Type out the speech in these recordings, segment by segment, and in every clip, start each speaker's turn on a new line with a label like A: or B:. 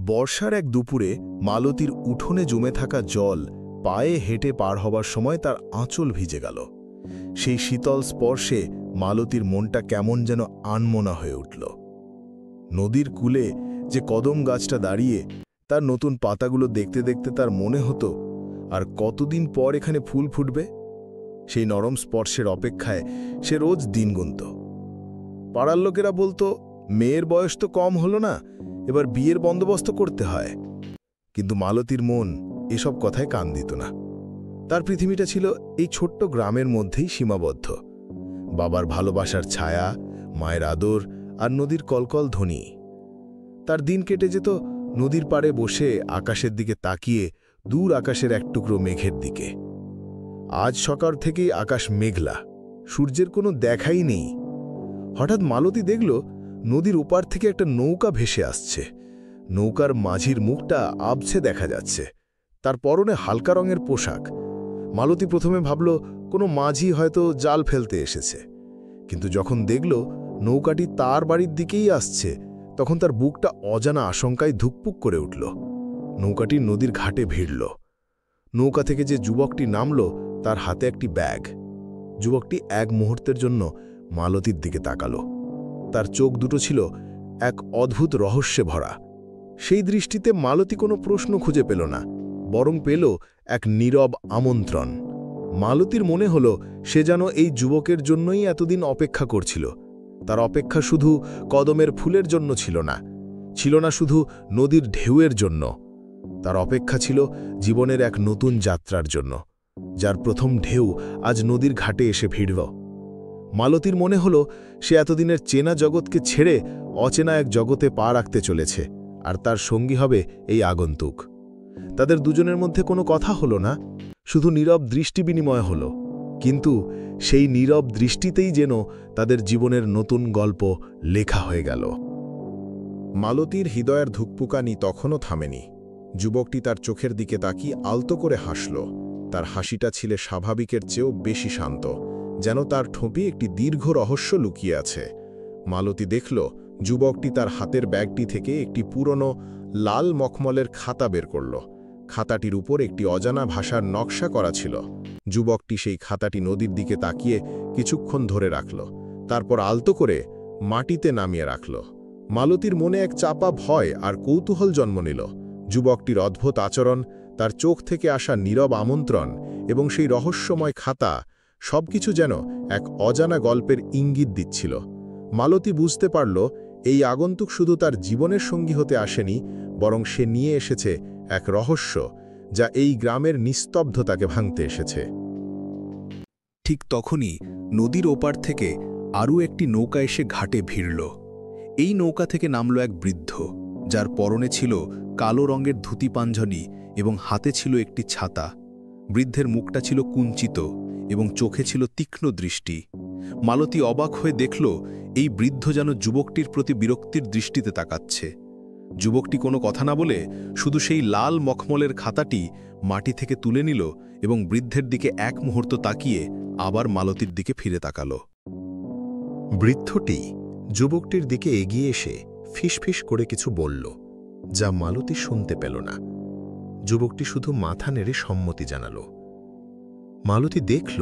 A: বর্ষার এক দুপুরে মালতীর উঠোনে জমে থাকা জল পায়ে হেঁটে পার হবার সময় তার আঁচল ভিজে গেল। সেই শীতল স্পর্শে মালতীর মনটা কেমন যেন আনমনা হয়ে উঠল। নদীর কূলে যে কদম গাছটা দাঁড়িয়ে তার নতুন পাতাগুলো দেখতে দেখতে তার মনে হতো আর কতদিন পর এখানে ফুল ফুটবে। সেই নরম স্পর্শের অপেক্ষায় সে রোজ দিন গুনত। পাড়ার লোকেরা বলতো, মেয়ের বয়স তো কম হলো না, এবার বিয়ের বন্দোবস্ত করতে হয়। কিন্তু মালতীর মন এসব কথায় কান দিত না। তার পৃথিবীটা ছিল এই ছোট্ট গ্রামের মধ্যেই সীমাবদ্ধ। বাবার ভালোবাসার ছায়া, মায়ের আদর আর নদীর কলকল ধ্বনি। তার দিন কেটে যেত নদীর পাড়ে বসে আকাশের দিকে তাকিয়ে দূর আকাশের এক টুকরো মেঘের দিকে। আজ সকাল থেকেই আকাশ মেঘলা, সূর্যের কোনো দেখাই নেই। হঠাৎ মালতী দেখল নদীর ওপার থেকে একটা নৌকা ভেসে আসছে। নৌকার মাঝির মুখটা আবছে দেখা যাচ্ছে। তার পরনে হালকা রঙের পোশাক। মালতী প্রথমে ভাবল কোনো মাঝি হয়তো জাল ফেলতে এসেছে, কিন্তু যখন দেখল নৌকাটি তার বাড়ির দিকেই আসছে তখন তার বুকটা অজানা আশঙ্কায় ধুকপুক করে উঠল। নৌকাটি নদীর ঘাটে ভিড়ল। নৌকা থেকে যে যুবকটি নামল তার হাতে একটি ব্যাগ। যুবকটি এক মুহূর্তের জন্য মালতীর দিকে তাকালো। তার চোখ দুটো ছিল এক অদ্ভুত রহস্যে ভরা। সেই দৃষ্টিতে মালতী কোনো প্রশ্ন খুঁজে পেল না, বরং পেল এক নীরব আমন্ত্রণ। মালতীর মনে হল সে যেন এই যুবকের জন্যই এতদিন অপেক্ষা করছিল। তার অপেক্ষা শুধু কদমের ফুলের জন্য ছিল না, ছিল না শুধু নদীর ঢেউয়ের জন্য। তার অপেক্ষা ছিল জীবনের এক নতুন যাত্রার জন্য, যার প্রথম ঢেউ আজ নদীর ঘাটে এসে ভিড়ল। মালতীর মনে হল সে এতদিনের চেনা জগৎকে ছেড়ে অচেনা এক জগতে পা রাখতে চলেছে, আর তার সঙ্গী হবে এই আগন্তুক। তাদের দুজনের মধ্যে কোনো কথা হলো না, শুধু নীরব দৃষ্টি বিনিময় হল। কিন্তু সেই নীরব দৃষ্টিতেই যেন তাদের জীবনের নতুন গল্প লেখা হয়ে গেল। মালতীর হৃদয়ের ধুকপুকানি তখনও থামেনি। যুবকটি তার চোখের দিকে তাকিয়ে আলতো করে হাসল। তার হাসিটা ছিল স্বাভাবিকের চেয়েও বেশি শান্ত, যেন তার ঠোঁটে একটি দীর্ঘ রহস্য লুকিয়ে আছে। মালতী দেখল যুবকটি তার হাতের ব্যাগটি থেকে একটি পুরনো লাল মখমলের খাতা বের করল। খাতাটির উপর একটি অজানা ভাষার নকশা করা ছিল। যুবকটি সেই খাতাটি নদীর দিকে তাকিয়ে কিছুক্ষণ ধরে রাখল, তারপর আলতো করে মাটিতে নামিয়ে রাখল। মালতীর মনে এক চাপা ভয় আর কৌতূহল জন্ম নিল। যুবকটির অদ্ভুত আচরণ, তার চোখ থেকে আসা নীরব আমন্ত্রণ এবং সেই রহস্যময় খাতা, সবকিছু যেন এক অজানা গল্পের ইঙ্গিত দিচ্ছিল। মালতী বুঝতে পারল এই আগন্তুক শুধু তার জীবনের সঙ্গী হতে আসেনি, বরং সে নিয়ে এসেছে এক রহস্য যা এই গ্রামের নিস্তব্ধতাকে ভাঙতে এসেছে। ঠিক তখনই নদীর ওপার থেকে আরও একটি নৌকা এসে ঘাটে ভিড়ল। এই নৌকা থেকে নামল এক বৃদ্ধ, যার পরনে ছিল কালো রঙের ধুতি পাঞ্জাবি এবং হাতে ছিল একটি ছাতা। বৃদ্ধের মুখটা ছিল কুঞ্চিত এবং চোখে ছিল তীক্ষ্ণ দৃষ্টি। মালতী অবাক হয়ে দেখল এই বৃদ্ধ যেন যুবকটির প্রতি বিরক্তির দৃষ্টিতে তাকাচ্ছে। যুবকটি কোনো কথা না বলে শুধু সেই লাল মখমলের খাতাটি মাটি থেকে তুলে নিল এবং বৃদ্ধের দিকে এক মুহূর্ত তাকিয়ে আবার মালতীর দিকে ফিরে তাকাল। বৃদ্ধটি যুবকটির দিকে এগিয়ে এসে ফিসফিস করে কিছু বলল, যা মালতী শুনতে পেল না। যুবকটি শুধু মাথা নেড়ে সম্মতি জানাল। মালতী দেখল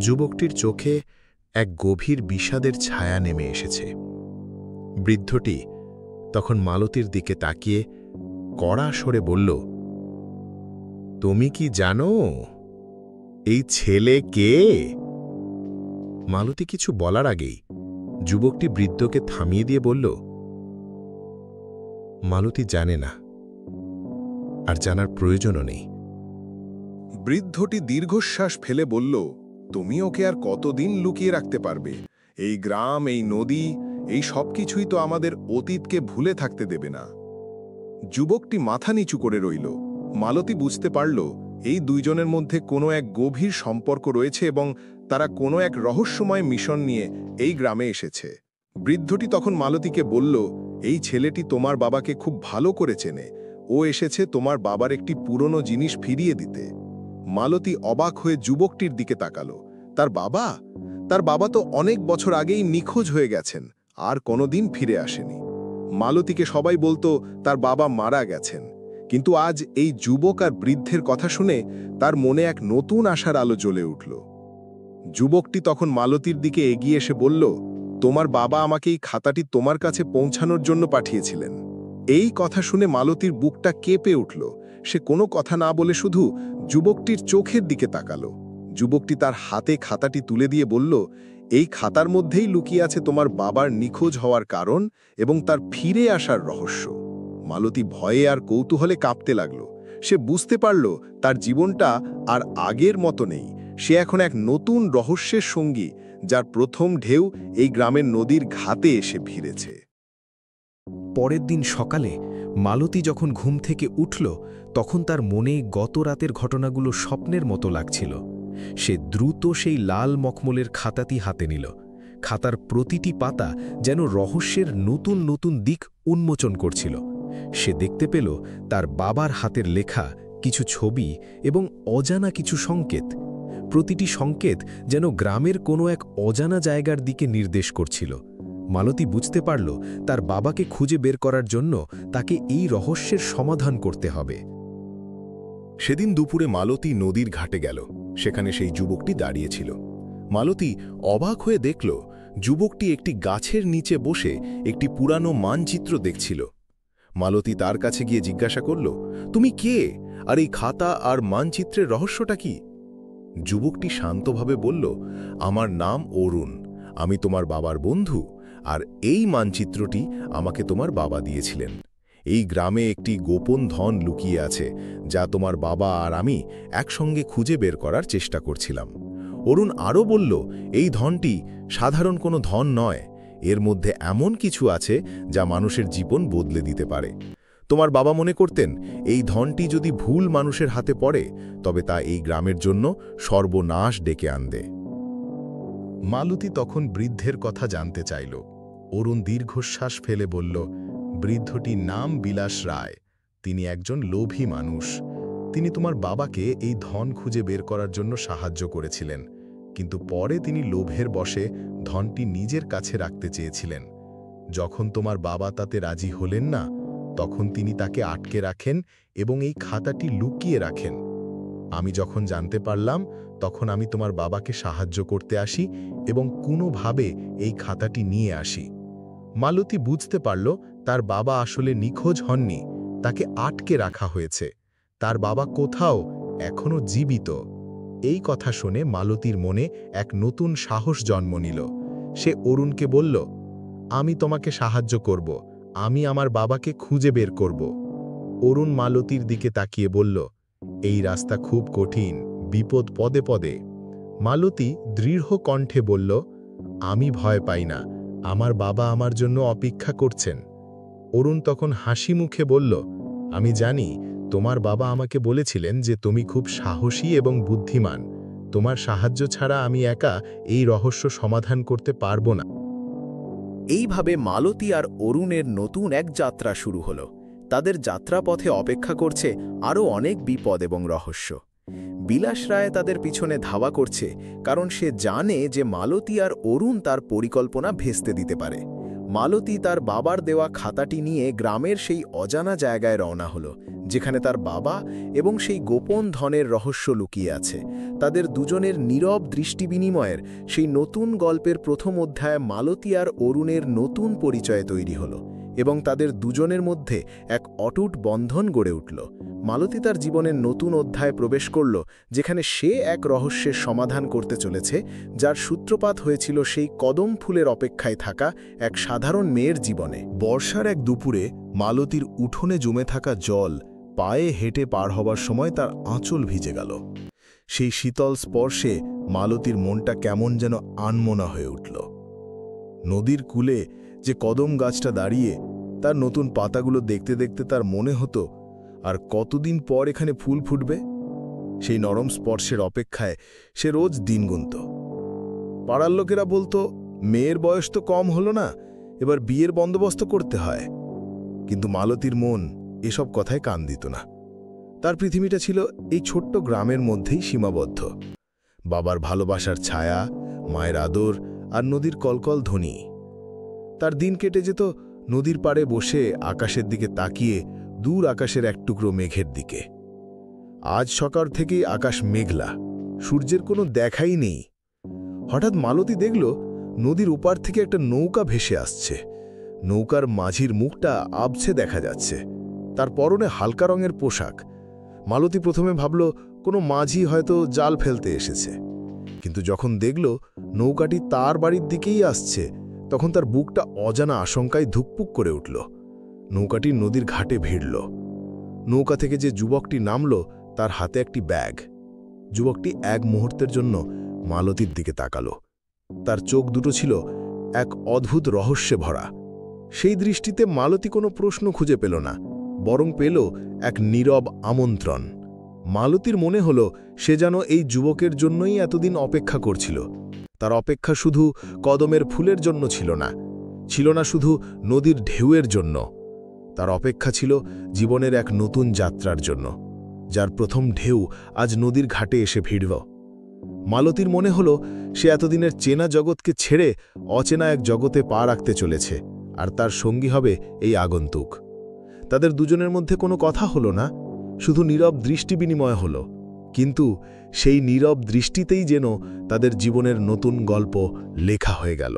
A: যুবকটির চোখে এক গভীর বিষাদের ছায়া নেমে এসেছে। বৃদ্ধটি তখন মালতীর দিকে তাকিয়ে কড়া স্বরে বলল, তুমি কি জানো এই ছেলে কে? মালতী কিছু বলার আগেই যুবকটি বৃদ্ধকে থামিয়ে দিয়ে বলল, মালতী জানে না, আর জানার প্রয়োজনও নেই।
B: বৃদ্ধটি দীর্ঘশ্বাস ফেলে বলল, তুমি ওকে আর কতদিন লুকিয়ে রাখতে পারবে? এই গ্রাম, এই নদী, এই সব কিছুই তো আমাদের অতীতকে ভুলে থাকতে দেবে না। যুবকটি মাথা নিচু করে রইল। মালতী বুঝতে পারল এই দুইজনের মধ্যে কোনো এক গভীর সম্পর্ক রয়েছে এবং তারা কোনো এক রহস্যময় মিশন নিয়ে এই গ্রামে এসেছে। বৃদ্ধটি তখন মালতীকে বলল, এই ছেলেটি তোমার বাবাকে খুব ভালো করে চেনে। ও এসেছে তোমার বাবার একটি পুরনো জিনিস ফিরিয়ে দিতে। মালতী অবাক হয়ে যুবকটির দিকে তাকালো। তার বাবা? তার বাবা তো অনেক বছর আগেই নিখোঁজ হয়ে গেছেন, আর কোনোদিন ফিরে আসেনি। মালতীকে সবাই বলতো তার বাবা মারা গেছেন, কিন্তু আজ এই যুবক আর বৃদ্ধের কথা শুনে তার মনে এক নতুন আশার আলো জ্বলে উঠল। যুবকটি তখন মালতীর দিকে এগিয়ে এসে বলল, তোমার বাবা আমাকে এই খাতাটি তোমার কাছে পৌঁছানোর জন্য পাঠিয়েছিলেন। এই কথা শুনে মালতীর বুকটা কেঁপে উঠল। সে কোনো কথা না বলে শুধু যুবকটির চোখের দিকে তাকালো। যুবকটি তার হাতে খাতাটি তুলে দিয়ে বলল, এই খাতার মধ্যেই লুকিয়ে আছে তোমার বাবার নিখোঁজ হওয়ার কারণ এবং তার ফিরে আসার রহস্য। মালতী ভয়ে আর কৌতূহলে কাঁপতে লাগল। সে বুঝতে পারল তার জীবনটা আর আগের মতো নেই। সে এখন এক নতুন রহস্যের সঙ্গী, যার প্রথম ঢেউ এই গ্রামের নদীর ঘাটে এসে ভিড়েছে।
C: পরের দিন সকালে মালতী যখন ঘুম থেকে উঠল, তখন তার মনে গত রাতের ঘটনাগুলো স্বপ্নের মতো লাগছিল। সে দ্রুত সেই লাল মখমলের খাতাটি হাতে নিল। খাতার প্রতিটি পাতা যেন রহস্যের নতুন নতুন দিক উন্মোচন করছিল। সে দেখতে পেল তার বাবার হাতের লেখা কিছু ছবি এবং অজানা কিছু সংকেত। প্রতিটি সংকেত যেন গ্রামের কোনো এক অজানা জায়গার দিকে নির্দেশ করছিল। মালতী বুঝতে পারল তার বাবাকে খুঁজে বের করার জন্য তাকে এই রহস্যের সমাধান করতে হবে।
A: সেদিন দুপুরে মালতী নদীর ঘাটে গেল। সেখানে সেই যুবকটি দাঁড়িয়েছিল। মালতী অবাক হয়ে দেখল যুবকটি একটি গাছের নিচে বসে একটি পুরানো মানচিত্র দেখছিল। মালতী তার কাছে গিয়ে জিজ্ঞাসা করল, তুমি কে, আর এই খাতা আর মানচিত্রের রহস্যটা কি? যুবকটি শান্তভাবে বলল, আমার নাম অরুণ, আমি তোমার বাবার বন্ধু, আর এই মানচিত্রটি আমাকে তোমার বাবা দিয়েছিলেন। এই গ্রামে একটি গোপন ধন লুকিয়ে আছে, যা তোমার বাবা আর আমি একসঙ্গে খুঁজে বের করার চেষ্টা করছিলাম। অরুণ আরও বলল, এই ধনটি সাধারণ কোনো ধন নয়, এর মধ্যে এমন কিছু আছে যা মানুষের জীবন বদলে দিতে পারে। তোমার বাবা মনে করতেন এই ধনটি যদি ভুল মানুষের হাতে পড়ে তবে তা এই গ্রামের জন্য সর্বনাশ ডেকে আনবে। মালতী তখন বৃদ্ধের কথা জানতে চাইল। অরুণ দীর্ঘশ্বাস ফেলে বলল, বৃদ্ধটির নাম বিলাস রায়। তিনি একজন লোভী মানুষ। তিনি তোমার বাবাকে এই ধন খুঁজে বের করার জন্য সাহায্য করেছিলেন, কিন্তু পরে তিনি লোভের বশে ধনটি নিজের কাছে রাখতে চেয়েছিলেন। যখন তোমার বাবা তাতে রাজি হলেন না, তখন তিনি তাকে আটকে রাখেন এবং এই খাতাটি লুকিয়ে রাখেন। আমি যখন জানতে পারলাম, তখন আমি তোমার বাবাকে সাহায্য করতে আসি এবং কোনোভাবে এই খাতাটি নিয়ে আসি। মালতী বুঝতে পারল তার বাবা আসলে নিখোঁজ হননি, তাকে আটকে রাখা হয়েছে। তার বাবা কোথাও এখনো জীবিত। এই কথা শুনে মালতীর মনে এক নতুন সাহস জন্ম নিল। সে অরুণকে বলল, আমি তোমাকে সাহায্য করব, আমি আমার বাবাকে খুঁজে বের করব। অরুণ মালতীর দিকে তাকিয়ে বলল, এই রাস্তা খুব কঠিন, বিপদ পদে পদে। মালতী দৃঢ় কণ্ঠে বলল, আমি ভয় পাই না, আমার বাবা আমার জন্য অপেক্ষা করছেন। অরুণ তখন হাসি মুখে বলল, আমি জানি, তোমার বাবা আমাকে বলেছিলেন যে তুমি খুব সাহসী এবং বুদ্ধিমান। তোমার সাহায্য ছাড়া আমি একা এই রহস্য সমাধান করতে পারব না।
C: এইভাবে মালতী আর অরুণের নতুন এক যাত্রা শুরু হলো। তাদের যাত্রাপথে অপেক্ষা করছে আরও অনেক বিপদ এবং রহস্য। বিলাস রায় তাদের পিছনে ধাওয়া করছে, কারণ সে জানে যে মালতী আর অরুণ তার পরিকল্পনা ভেস্তে দিতে পারে। মালতী তার বাবার দেওয়া খাতাটি নিয়ে গ্রামের সেই অজানা জায়গায় রওনা হলো, যেখানে তার বাবা এবং সেই গোপন ধনের রহস্য লুকিয়ে আছে। তাদের দুজনের নীরব দৃষ্টি বিনিময়ের সেই নতুন গল্পের প্রথম অধ্যায়ে মালতী আর অরুণের নতুন পরিচয় তৈরি হলো এবং তাদের দুজনের মধ্যে এক অটুট বন্ধন গড়ে উঠল। মালতী তার জীবনের নতুন অধ্যায়ে প্রবেশ করল, যেখানে সে এক রহস্যের সমাধান করতে চলেছে, যার সূত্রপাত হয়েছিল সেই কদম ফুলের অপেক্ষায় থাকা এক সাধারণ মেয়ের জীবনে।
A: বর্ষার এক দুপুরে মালতীর উঠোনে জমে থাকা জল পায়ে হেঁটে পার হবার সময় তার আঁচল ভিজে গেল। সেই শীতল স্পর্শে মালতীর মনটা কেমন যেন আনমনা হয়ে উঠল। নদীর কূলে যে কদম গাছটা দাঁড়িয়ে, তার নতুন পাতাগুলো দেখতে দেখতে তার মনে হতো আর কতদিন পর এখানে ফুল ফুটবে। সেই নরম স্পর্শের অপেক্ষায় সে রোজ দিন গুনত। পাড়ার লোকেরা বলতো, মেয়ের বয়স তো কম হলো না, এবার বিয়ের বন্দোবস্ত করতে হয়। কিন্তু মালতীর মন এসব কথায় কান দিত না। তার পৃথিবীটা ছিল এই ছোট্ট গ্রামের মধ্যেই সীমাবদ্ধ। বাবার ভালোবাসার ছায়া, মায়ের আদর আর নদীর কলকল ধ্বনি। তার দিন কেটে যেত নদীর পাড়ে বসে আকাশের দিকে তাকিয়ে দূর আকাশের এক টুকরো মেঘের দিকে। আজ সকাল থেকেই আকাশ মেঘলা, সূর্যের কোনো দেখাই নেই। হঠাৎ মালতী দেখল নদীর ওপার থেকে একটা নৌকা ভেসে আসছে। নৌকার মাঝির মুখটা আবছে দেখা যাচ্ছে, তার পরনে হালকা রঙের পোশাক। মালতী প্রথমে ভাবল কোনো মাঝি হয়তো জাল ফেলতে এসেছে, কিন্তু যখন দেখল নৌকাটি তার বাড়ির দিকেই আসছে, তখন তার বুকটা অজানা আশঙ্কায় ধুকপুক করে উঠল। নৌকাটি নদীর ঘাটে ভিড়ল। নৌকা থেকে যে যুবকটি নামল তার হাতে একটি ব্যাগ। যুবকটি এক মুহূর্তের জন্য মালতীর দিকে তাকালো। তার চোখ দুটো ছিল এক অদ্ভুত রহস্যে ভরা। সেই দৃষ্টিতে মালতী কোনো প্রশ্ন খুঁজে পেল না, বরং পেল এক নীরব আমন্ত্রণ। মালতীর মনে হল সে যেন এই যুবকের জন্যই এতদিন অপেক্ষা করছিল। তার অপেক্ষা শুধু কদমের ফুলের জন্য ছিল না, ছিল না শুধু নদীর ঢেউয়ের জন্য। তার অপেক্ষা ছিল জীবনের এক নতুন যাত্রার জন্য, যার প্রথম ঢেউ আজ নদীর ঘাটে এসে ভিড়ল। মালতীর মনে হল সে এতদিনের চেনা জগৎকে ছেড়ে অচেনা এক জগতে পা রাখতে চলেছে, আর তার সঙ্গী হবে এই আগন্তুক। তাদের দুজনের মধ্যে কোনো কথা হলো না, শুধু নীরব দৃষ্টি বিনিময় হল। কিন্তু সেই নীরব দৃষ্টিতেই যেন তাদের জীবনের নতুন গল্প লেখা হয়ে গেল।